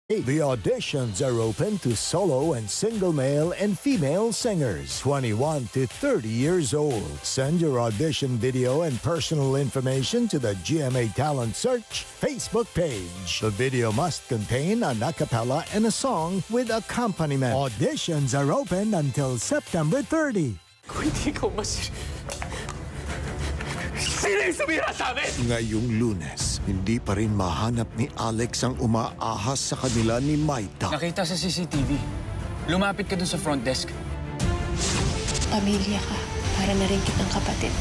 The auditions are open to solo and single male and female singers, 21 to 30 years old. Send your audition video and personal information to the GMA Talent Search Facebook page. The video must contain an a cappella and a song with accompaniment. Auditions are open until September 30. Kung hindi ko Sino yung sumira sa amin? Ngayong Lunes, hindi pa rin mahanap ni Alex ang umaahas sa kanila ni Maita. Nakita sa CCTV. Lumapit ka dun sa front desk. Pamilya ka. Para na rin kitang kapatid.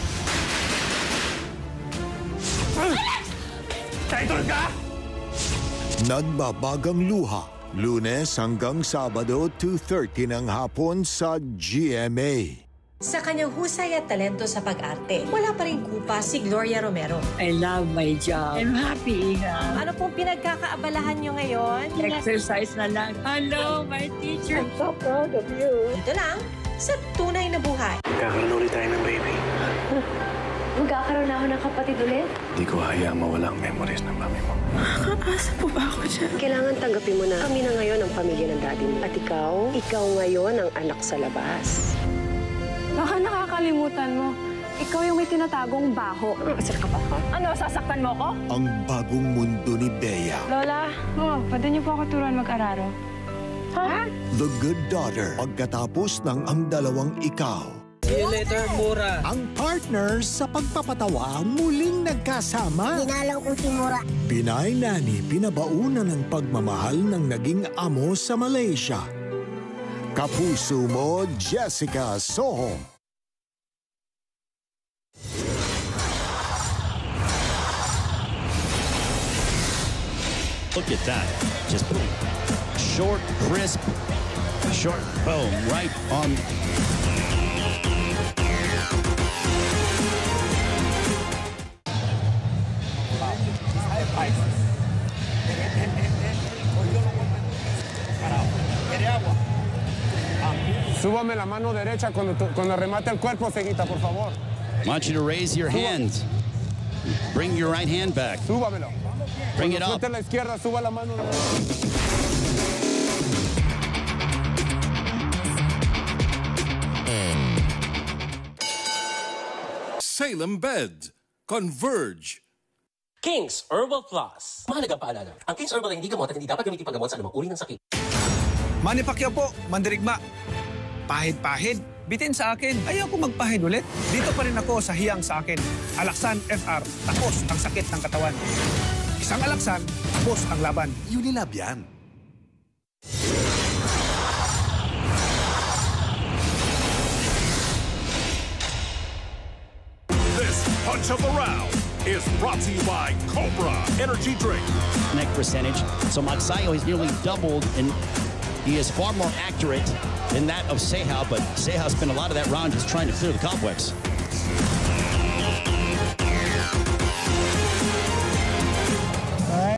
Traitor ka! Nagbabagang luha. Lunes hanggang Sabado, 2:30 ng hapon sa GMA. Sa kanyang husay at talento sa pag-arte, wala pa rin kupa si Gloria Romero. I love my job. I'm happy. Ano pong pinagkakaabalahan nyo ngayon? Exercise na lang. Hello, my teacher. I'm so proud of you. Dito lang, sa tunay na buhay. Kakaroon ulit tayo ng baby. Magkakaroon ako ng kapatid ulit? Hindi ko hayaang mawala ang memories ng mami mo. Makakaasa po ba ako dyan? Kailangan tanggapin mo na kami na ngayon ang pamilya ng daddy mo. At ikaw ngayon ang anak sa labas. Baka nakakalimutan mo. Ikaw yung may tinatagong baho. Sir ka ba? Ano, sasaktan mo ko? Ang bagong mundo ni Bea. Lola, pwede niyo po ako turuan mag-araro. Ha? The Good Daughter. Pagkatapos ng Ang Dalawang Ikaw. See you later, Mura. Ang partners sa pagpapatawa muling nagkasama. Dinalaw ko si Mura. Pinay Nani pinabaunan ng pagmamahal ng naging amo sa Malaysia. Kapuso mo, Jessica Soho. Look at that. Just short, crisp, short boom right on. Súbame la mano derecha cuando remate el cuerpo, Ceguita, por favor. I want you to raise your hand. Bring your right hand back. Súbamelo. Bring it up. Suelte la izquierda, suba la mano. Salem Beds. Converge. King's Herbal Plus. Mahalagang paalala. Ang King's Herbal ay hindi gamot at hindi dapat gamitin paggamot sa anumang uri ng sakit. Manny Pacquiao po, mandirigma. Pahid-pahid, bitin sa akin. Ayaw ko magpahid ulit. Dito pa rin ako sa hiyang sa akin. Alaksan FR, tapos ang sakit ng katawan. Isang alaksan, tapos ang laban. Unilab yan. This Punch of the Round is brought to you by Cobra Energy Drink. Neck percentage. So Magsayo has nearly doubled, and he is far more accurate than that of Sehao, but Sehao spent a lot of that round just trying to clear the cobwebs.